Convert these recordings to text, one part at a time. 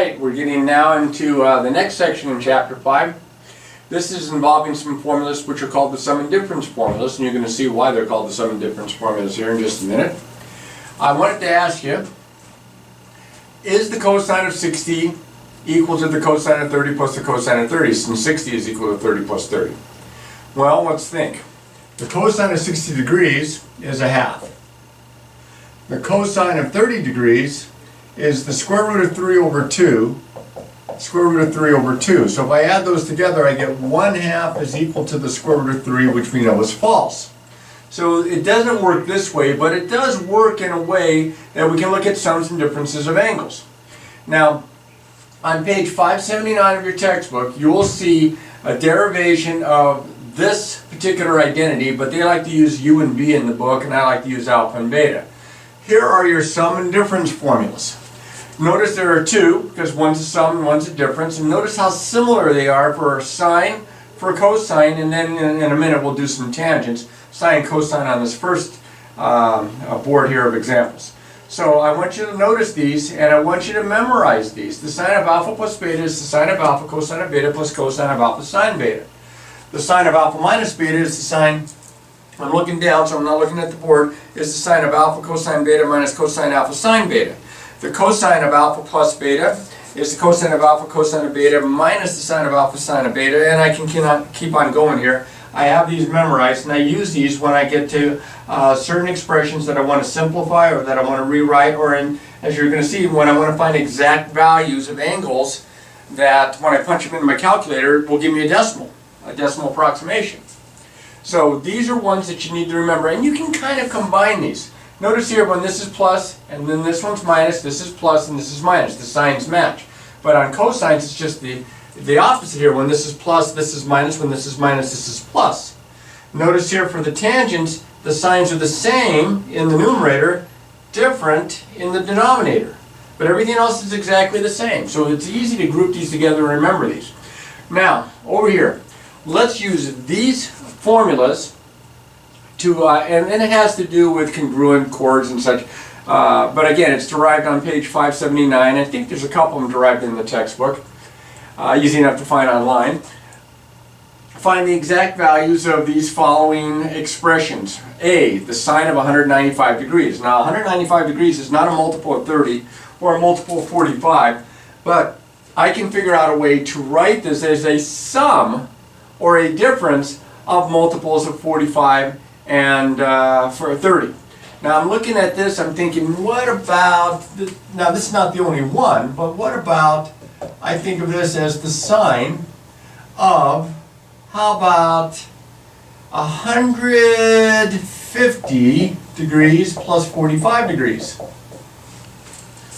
Alright, we're getting now into the next section in Chapter 5. This is involving some formulas which are called the sum and difference formulas, and you're going to see why they're called the sum and difference formulas here in just a minute. I wanted to ask you, is the cosine of 60 equal to the cosine of 30 plus the cosine of 30, since 60 is equal to 30 plus 30? Well, let's think. The cosine of 60 degrees is a half. The cosine of 30 degrees is the square root of 3 over 2, square root of 3 over 2. So if I add those together, I get 1/2 is equal to the square root of 3, which we know is false. So it doesn't work this way, but it does work in a way that we can look at sums and differences of angles. Now, on page 579 of your textbook, you will see a derivation of this particular identity, but they like to use u and v in the book, and I like to use alpha and beta. Here are your sum and difference formulas. Notice there are two, because one's a sum and one's a difference, and notice how similar they are for sine, for cosine, and then in a minute we'll do some tangents, sine and cosine on this first board here of examples. So I want you to notice these, and I want you to memorize these. The sine of alpha plus beta is the sine of alpha cosine of beta plus cosine of alpha sine beta. The sine of alpha minus beta is the sine, I'm looking down so I'm not looking at the board, is the sine of alpha cosine beta minus cosine alpha sine beta. The cosine of alpha plus beta is the cosine of alpha cosine of beta minus the sine of alpha sine of beta, and I can keep on going here. I have these memorized, and I use these when I get to certain expressions that I want to simplify or that I want to rewrite, or as you're going to see, when I want to find exact values of angles that when I punch them in my calculator will give me a decimal approximation. So these are ones that you need to remember, and you can kind of combine these. Notice here when this is plus and then this one's minus, this is plus and this is minus. The signs match. But on cosines it's just the opposite here. When this is plus, this is minus. When this is minus, this is plus. Notice here for the tangents, the signs are the same in the numerator, different in the denominator. But everything else is exactly the same. So it's easy to group these together and remember these. Now, over here, let's use these formulas to, and it has to do with congruent chords and such, but again, it's derived on page 579. I think there's a couple of them derived in the textbook, easy enough to find online. Find the exact values of these following expressions. A, the sine of 195 degrees. Now, 195 degrees is not a multiple of 30 or a multiple of 45, but I can figure out a way to write this as a sum or a difference of multiples of 45 and for 30. Now I'm looking at this, I'm thinking, what about, now this is not the only one, but what about, I think of this as the sine of, how about 150 degrees plus 45 degrees?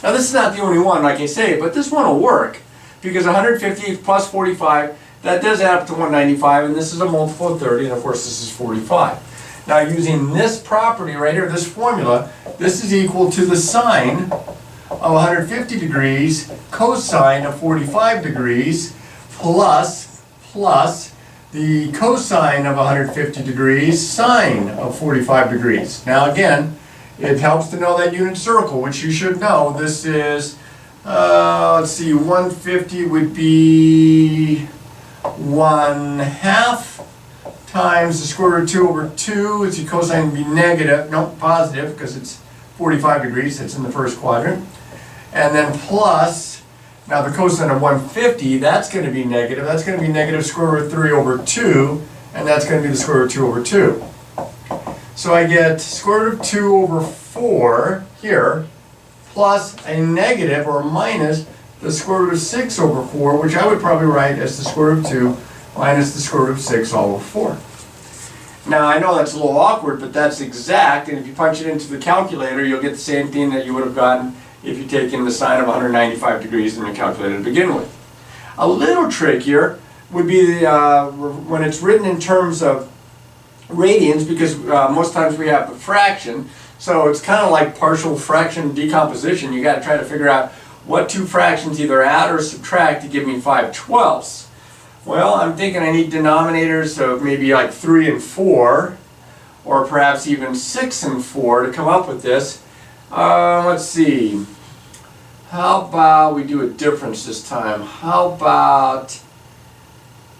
Now this is not the only one, like I say, but this one will work, because 150 plus 45, that does add up to 195, and this is a multiple of 30, and of course this is 45. Now using this property right here, this formula, this is equal to the sine of 150 degrees cosine of 45 degrees plus the cosine of 150 degrees sine of 45 degrees. Now again, it helps to know that unit circle, which you should know. This is, let's see, 150 would be 1/2 times the square root of 2 over 2. Its cosine would be negative, no, positive, because it's 45 degrees, it's in the first quadrant. And then plus, now the cosine of 150, that's going to be negative. That's going to be negative square root of 3 over 2, and that's going to be the square root of 2 over 2. So I get square root of 2 over 4 here, plus a negative or minus the square root of 6 over 4, which I would probably write as the square root of 2 minus the square root of 6 all over 4. Now I know that's a little awkward, but that's exact, and if you punch it into the calculator, you'll get the same thing that you would have gotten if you take in the sine of 195 degrees in your calculator to begin with. A little trickier would be when it's written in terms of radians, because most times we have the fraction, so it's kind of like partial fraction decomposition. You got to try to figure out what two fractions either add or subtract to give me 5/12. Well, I'm thinking I need denominators of maybe like 3 and 4, or perhaps even 6 and 4 to come up with this. Let's see. How about we do a difference this time? How about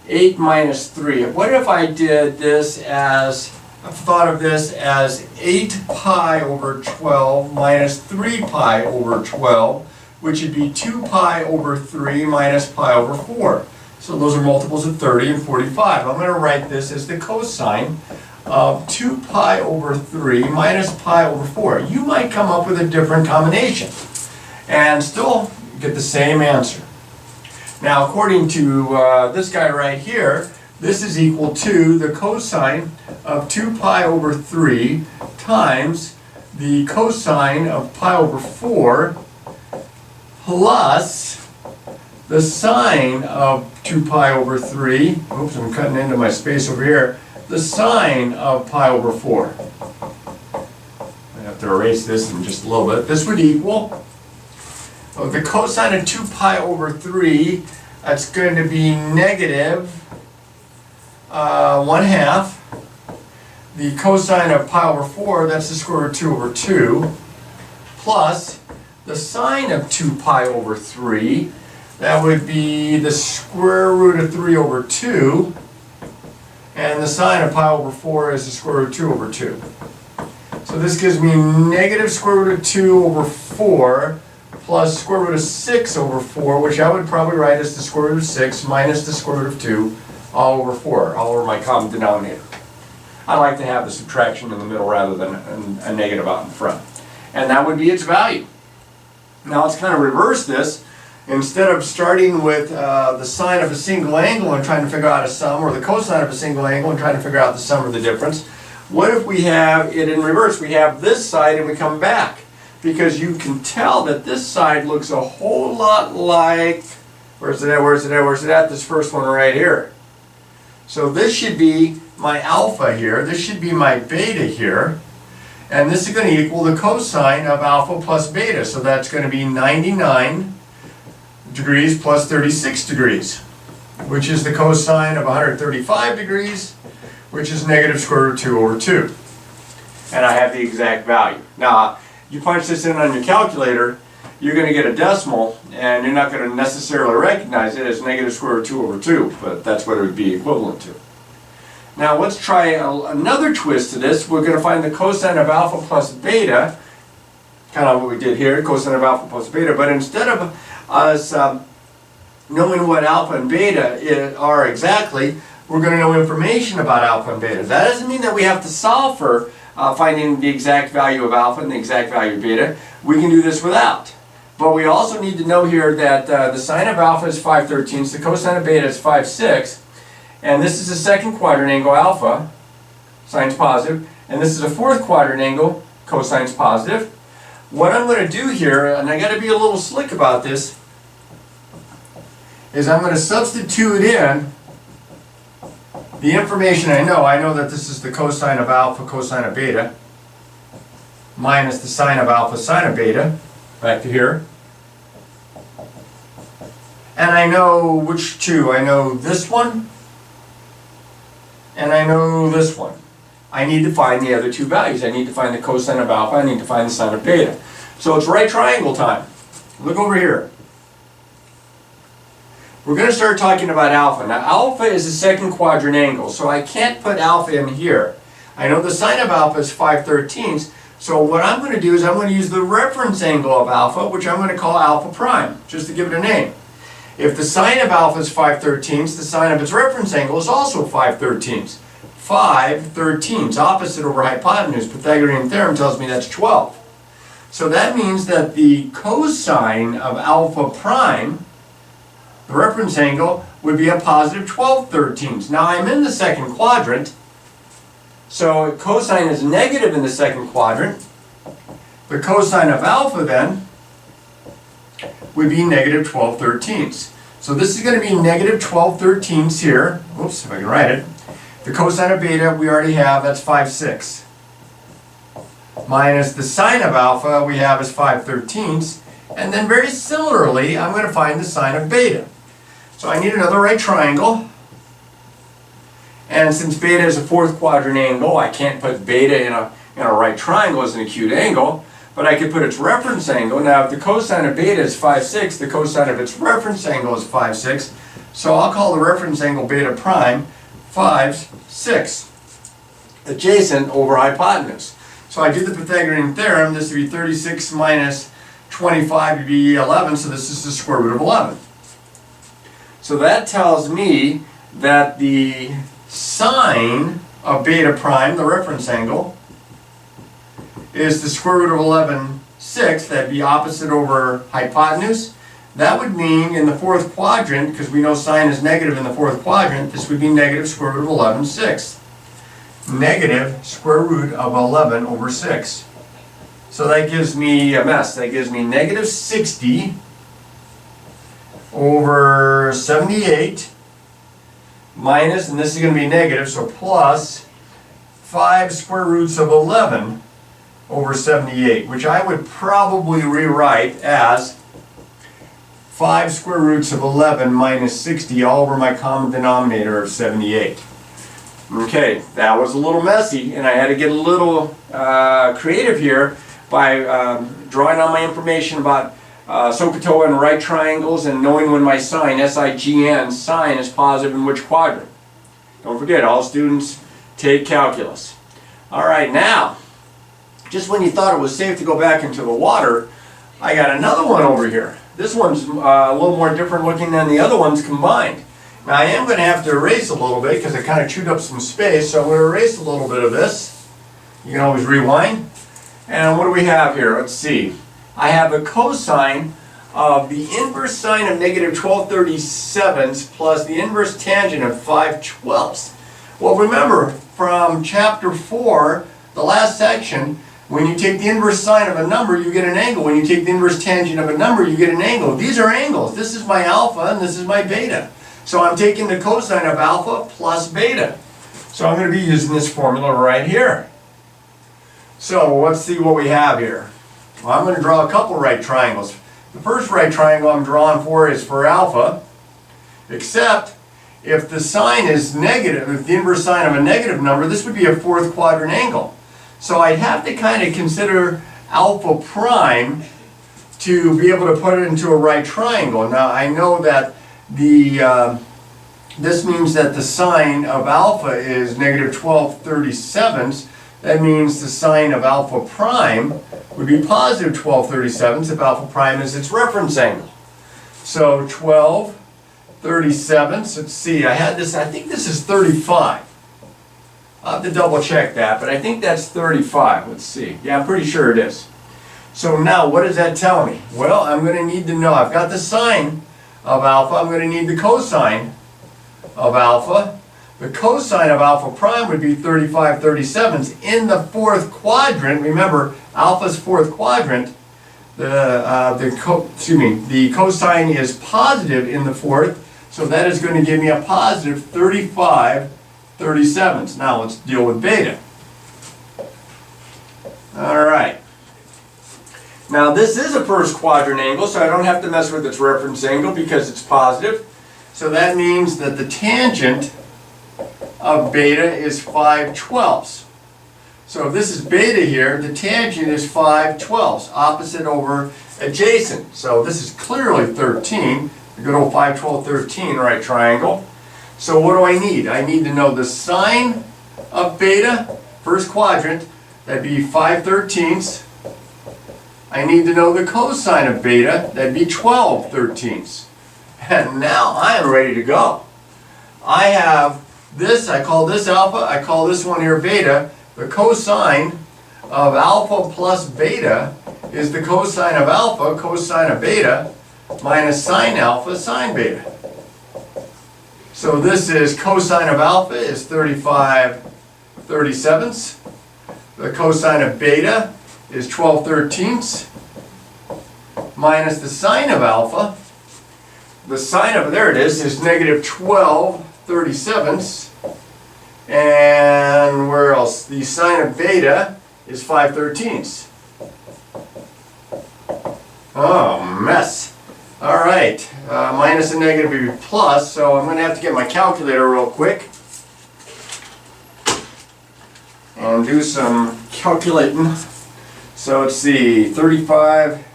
8 minus 3? What if I did this as, I've thought of this as 8 pi over 12 minus 3 pi over 12, which would be 2 pi over 3 minus pi over 4. So those are multiples of 30 and 45. I'm going to write this as the cosine of 2 pi over 3 minus pi over 4. You might come up with a different combination and still get the same answer. Now, according to this guy right here, this is equal to the cosine of 2 pi over 3 times the cosine of pi over 4 plus the sine of 2 pi over 3. Oops, I'm cutting into my space over here. The sine of pi over 4. I have to erase this in just a little bit. This would equal the cosine of 2 pi over 3, that's going to be negative 1/2. The cosine of pi over 4, that's the square root of 2 over 2, plus the sine of 2 pi over 3, that would be the square root of 3 over 2, and the sine of pi over 4 is the square root of 2 over 2. So this gives me negative square root of 2 over 4 plus square root of 6 over 4, which I would probably write as the square root of 6 minus the square root of 2 all over 4, all over my common denominator. I like to have the subtraction in the middle rather than a negative out in front. And that would be its value. Now let's kind of reverse this. Instead of starting with the sine of a single angle and trying to figure out a sum, or the cosine of a single angle and trying to figure out the sum or the difference, what if we have it in reverse? We have this side and we come back. Because you can tell that this side looks a whole lot like, where's it at? This first one right here. So this should be my alpha here, this should be my beta here, and this is going to equal the cosine of alpha plus beta. So that's going to be 99 degrees plus 36 degrees, which is the cosine of 135 degrees, which is negative square root of 2 over 2. And I have the exact value. Now, you punch this in on your calculator, you're going to get a decimal, and you're not going to necessarily recognize it as negative square root of 2 over 2, but that's what it would be equivalent to. Now let's try another twist to this. We're going to find the cosine of alpha plus beta, kind of what we did here, cosine of alpha plus beta, but instead of us knowing what alpha and beta are exactly, we're going to know information about alpha and beta. That doesn't mean that we have to solve for finding the exact value of alpha and the exact value of beta. We can do this without. But we also need to know here that the sine of alpha is 5/13, the cosine of beta is 5/6, and this is a second quadrant angle alpha, sine's positive, and this is a fourth quadrant angle, cosine's positive. What I'm going to do here, and I got to be a little slick about this, is I'm going to substitute in the information I know. I know that this is the cosine of alpha, cosine of beta, minus the sine of alpha, sine of beta, back to here. And I know which two. I know this one, and I know this one. I need to find the other two values. I need to find the cosine of alpha, I need to find the sine of beta. So it's right triangle time. Look over here. We're going to start talking about alpha. Now alpha is a second quadrant angle, so I can't put alpha in here. I know the sine of alpha is 5/13, so what I'm going to do is I'm going to use the reference angle of alpha, which I'm going to call alpha prime, just to give it a name. If the sine of alpha is 5/13, the sine of its reference angle is also 5/13. 5/13, opposite over hypotenuse. Pythagorean theorem tells me that's 12. So that means that the cosine of alpha prime, the reference angle, would be a positive 12/13. Now I'm in the second quadrant, so cosine is negative in the second quadrant. The cosine of alpha then would be negative 12/13. So this is going to be negative 12/13 here. Oops, if I can write it. The cosine of beta we already have, that's 5/6. Minus the sine of alpha we have is 5/13. And then very similarly, I'm going to find the sine of beta. So I need another right triangle. And since beta is a fourth quadrant angle, I can't put beta in a right triangle as an acute angle. but I could put its reference angle. Now if the cosine of beta is 5/6, the cosine of its reference angle is 5/6. So I'll call the reference angle beta prime 5/6, adjacent over hypotenuse. So I do the Pythagorean theorem. This would be 36 minus 25 would be 11, so this is the square root of 11. So that tells me that the sine of beta prime, the reference angle, is the square root of 11/6. That'd be opposite over hypotenuse. That would mean in the fourth quadrant, because we know sine is negative in the fourth quadrant, this would be negative square root of 11/6. Negative square root of 11 over 6. So that gives me a mess. That gives me negative 60 over 78 minus, and this is going to be negative, so plus 5 square roots of 11 over 78, which I would probably rewrite as 5 square roots of 11 minus 60 all over my common denominator of 78. Okay, that was a little messy, and I had to get a little creative here by drawing on my information about SOHCAHTOA and right triangles and knowing when my sine, S-I-G-N, sine is positive in which quadrant. Don't forget, all students take calculus. All right, now, just when you thought it was safe to go back into the water, I got another one over here. This one's a little more different looking than the other ones combined. Now I am going to have to erase a little bit because I kind of chewed up some space, so I'm going to erase a little bit of this. You can always rewind. And what do we have here? Let's see. I have a cosine of the inverse sine of negative 12/37 plus the inverse tangent of 5/12. Well, remember from chapter 4, the last section, when you take the inverse sine of a number, you get an angle. When you take the inverse tangent of a number, you get an angle. These are angles. This is my alpha and this is my beta. So I'm taking the cosine of alpha plus beta. So I'm going to be using this formula right here. So let's see what we have here. Well, I'm going to draw a couple right triangles. The first right triangle I'm drawing for is for alpha, except if the sine is negative, if the inverse sine of a negative number, this would be a fourth quadrant angle. So I'd have to kind of consider alpha prime to be able to put it into a right triangle. Now I know that this means that the sine of alpha is negative 12/37. That means the sine of alpha prime would be positive 12/37 if alpha prime is its reference angle. So 12/37, let's see, I think this is 35. I'll have to double check that, but I think that's 35. Let's see. Yeah, I'm pretty sure it is. So now what does that tell me? Well, I'm going to need to know, I've got the sine of alpha, I'm going to need the cosine of alpha. The cosine of alpha prime would be 35/37 in the fourth quadrant. Remember, alpha's fourth quadrant. The cosine is positive in the fourth, so that is going to give me a positive 35/37. Now let's deal with beta. All right. Now this is a first quadrant angle, so I don't have to mess with its reference angle because it's positive. So that means that the tangent of beta is 5/12. So if this is beta here, the tangent is 5/12, opposite over adjacent. So this is clearly 13, the good old 5/12/13 right triangle. So what do I need? I need to know the sine of beta, first quadrant, that'd be 5/13. I need to know the cosine of beta, that'd be 12/13. And now I am ready to go. I have this, I call this alpha, I call this one here beta. The cosine of alpha plus beta is the cosine of alpha, cosine of beta, minus sine alpha, sine beta. So this is cosine of alpha is 35/37. The cosine of beta is 12/13 minus the sine of alpha. The sine of, there it is negative 12/37. And where else? The sine of beta is 5/13. Oh, mess. All right, minus and negative would be plus, so I'm going to have to get my calculator real quick and do some calculating. So let's see, 35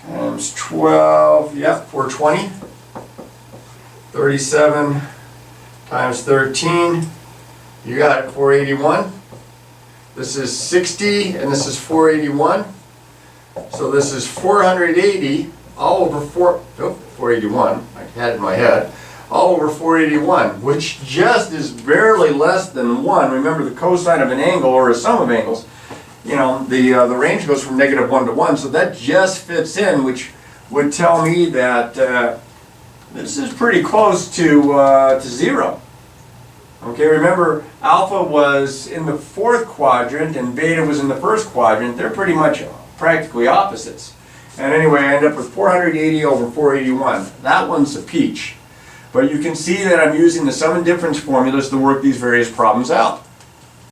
times 12, yep, 420. 37 times 13, you got it, 481. This is 60 and this is 481. So this is 480 all over 481, I had it in my head, all over 481, which just is barely less than 1. Remember, the cosine of an angle, or a sum of angles, you know, the range goes from -1 to 1, so that just fits in, which would tell me that this is pretty close to 0. Okay, remember, alpha was in the 4th quadrant and beta was in the 1st quadrant. They're pretty much practically opposites. And anyway, I end up with 480 over 481. That one's a peach. But you can see that I'm using the sum and difference formulas to work these various problems out.